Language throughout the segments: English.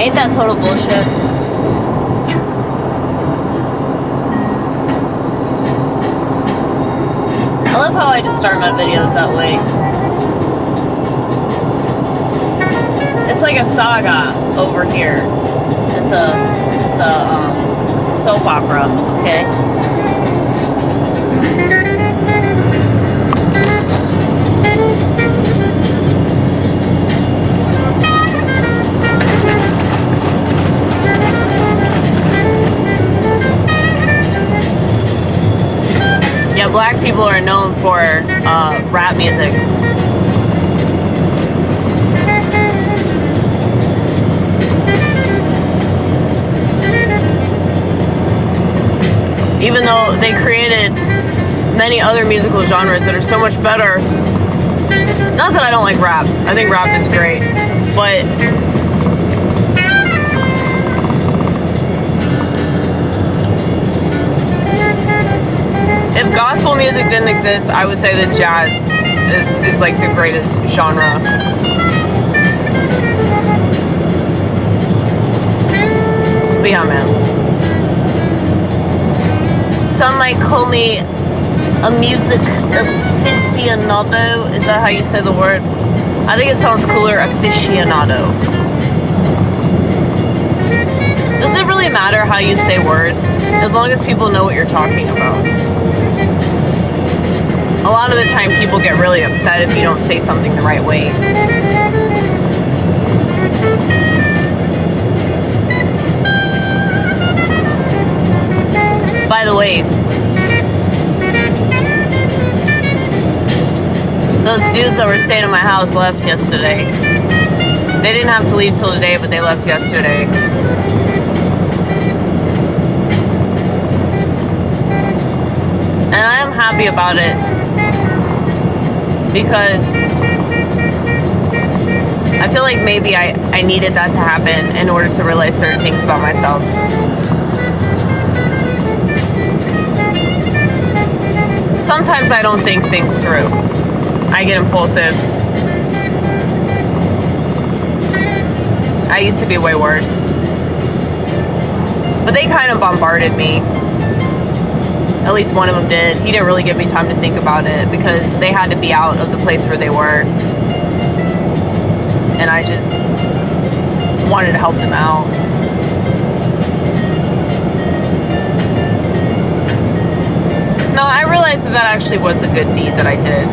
ain't that total bullshit? I love how I just start my videos that way. It's like a saga over here. It's a soap opera, okay? Yeah, black people are known for rap music. Even though they created many other musical genres that are so much better. Not that I don't like rap. I think rap is great. But if gospel music didn't exist, I would say that jazz is like the greatest genre. But yeah, man. Some might call me a music aficianado. Is that how you say the word? I think it sounds cooler, aficianado. Does it really matter how you say words? As long as people know what you're talking about. A lot of the time people get really upset if you don't say something the right way. By the way, those dudes that were staying at my house left yesterday. They didn't have to leave till today, but they left yesterday. And I am happy about it because I feel like maybe I needed that to happen in order to realize certain things about myself. Sometimes I don't think things through. I get impulsive. I used to be way worse. But they kind of bombarded me. At least one of them did. He didn't really give me time to think about it because they had to be out of the place where they were. And I just wanted to help them out. No, I realized that actually was a good deed that I did.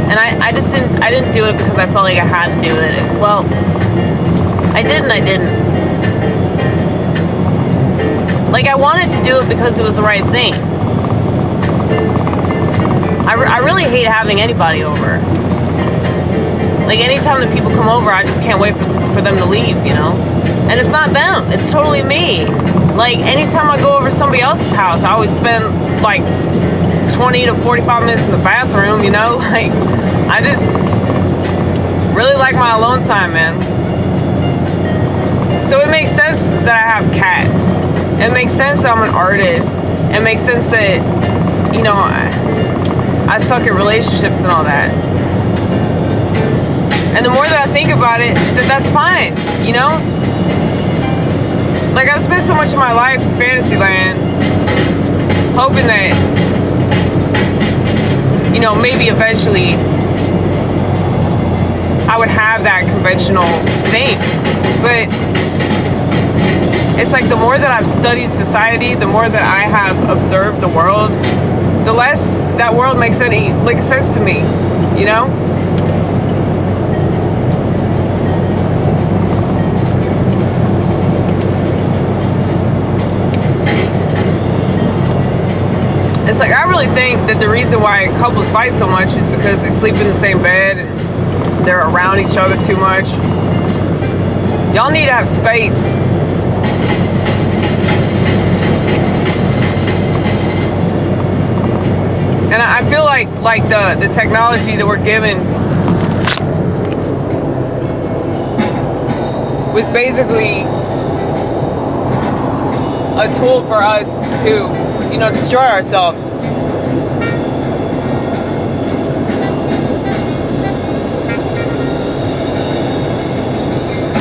And I didn't do it because I felt like I had to do it. Well, I did and I didn't. Like, I wanted to do it because it was the right thing. I really hate having anybody over. Like, anytime that people come over, I just can't wait for them to leave, you know? And it's not them. It's totally me. Like, anytime I go over to somebody else's house, I always spend, like, 20 to 45 minutes in the bathroom, you know? Like, I just really like my alone time, man. So it makes sense that I have cats. It makes sense that I'm an artist. It makes sense that, you know, I suck at relationships and all that. And the more that I think about it, that's fine, you know? Like, I've spent so much of my life in Fantasyland hoping that, you know, maybe eventually I would have that conventional thing. But it's like the more that I've studied society, the more that I have observed the world, the less that world makes any sense to me, you know? It's like, I really think that the reason why couples fight so much is because they sleep in the same bed and they're around each other too much. Y'all need to have space. And I feel like the technology that we're given was basically a tool for us to, you know, destroy ourselves.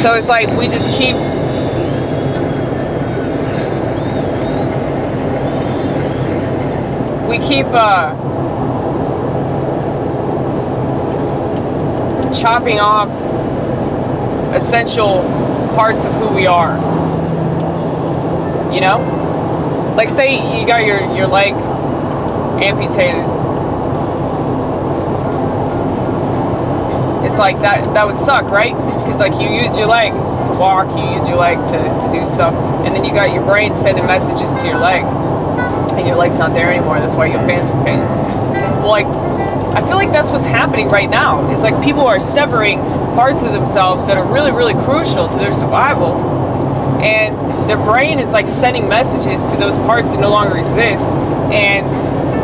So it's like we just keep chopping off essential parts of who we are. You know? Like, say you got your leg amputated. It's like that would suck, right? Because like you use your leg to walk, you use your leg to do stuff, and then you got your brain sending messages to your leg, and your leg's not there anymore. That's why you have phantom pains. Well, like, I feel like that's what's happening right now. It's like people are severing parts of themselves that are really, really crucial to their survival, and their brain is like sending messages to those parts that no longer exist, and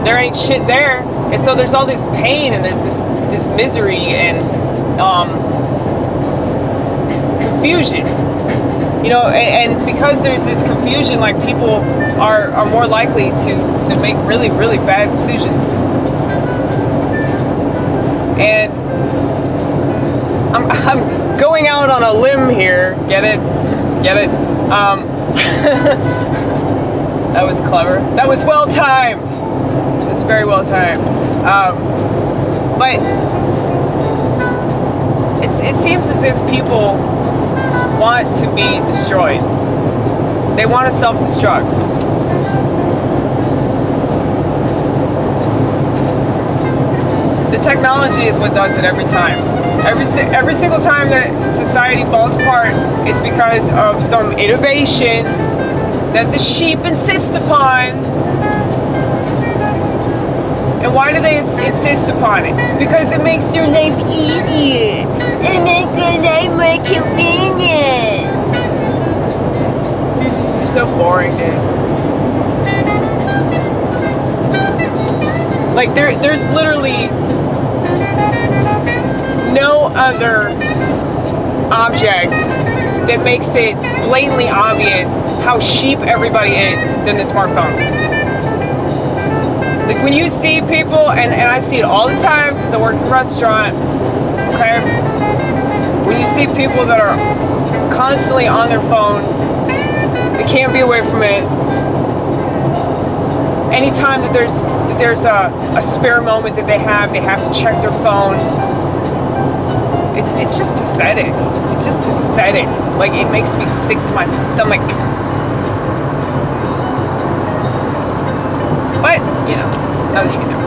there ain't shit there, and so there's all this pain and there's this misery and confusion, you know, and because there's this confusion, like people are more likely to make really, really bad decisions. And I'm going out on a limb here. Get it? That was clever. That was well timed. That's very well timed. But it seems as if people want to be destroyed. They want to self-destruct. The technology is what does it every time. Every single time that society falls apart, it's because of some innovation that the sheep insist upon. And why do they insist upon it? Because it makes their life easier. It makes their life more convenient. You're so boring, dude. Like, there's literally no other object that makes it blatantly obvious how sheep everybody is than the smartphone. Like, when you see people, and I see it all the time because I work in a restaurant, okay? When you see people that are constantly on their phone, they can't be away from it. Anytime that there's a spare moment that they have to check their phone. It's just pathetic. It's just pathetic. Like, it makes me sick to my stomach. But, you know, nothing you can do.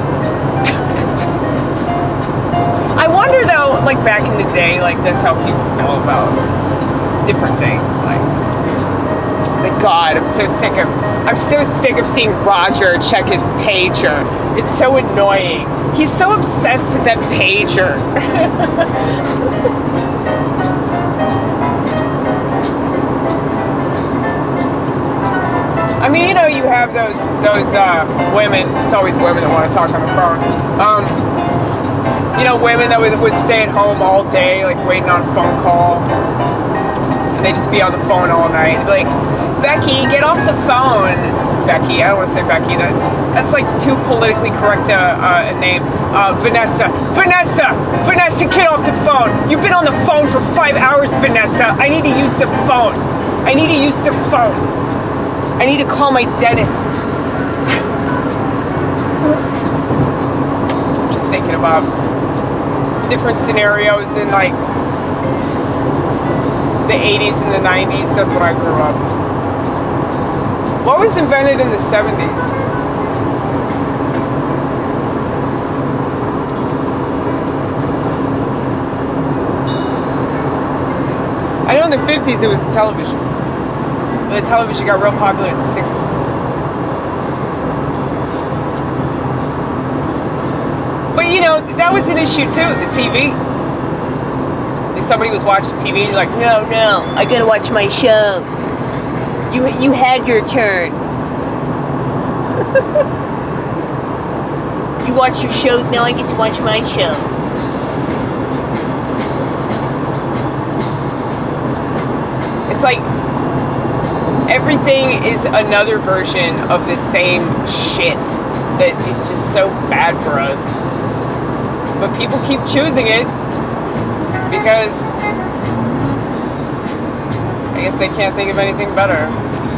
I wonder, though, like, back in the day, like, that's how people feel about different things. Like, God, I'm so sick of seeing Roger check his pager. It's so annoying. He's so obsessed with that pager. I mean, you know, you have those women. It's always women that want to talk on the phone. You know, women that would stay at home all day, like waiting on a phone call, and they just be on the phone all night. Like, Becky, get off the phone. Becky, I don't want to say Becky. That's like too politically correct a name. Vanessa, get off the phone. You've been on the phone for 5 hours, Vanessa. I need to use the phone. I need to call my dentist. Just thinking about different scenarios in like the 80s and the 90s. That's when I grew up. What was invented in the 70s? I know in the 50s it was the television. But the television got real popular in the 60s. But you know, that was an issue too, the TV. If somebody was watching TV and you're like, no, I gotta watch my shows. You had your turn. You watch your shows, now I get to watch my shows. It's like everything is another version of the same shit that is just so bad for us. But people keep choosing it because guess they can't think of anything better.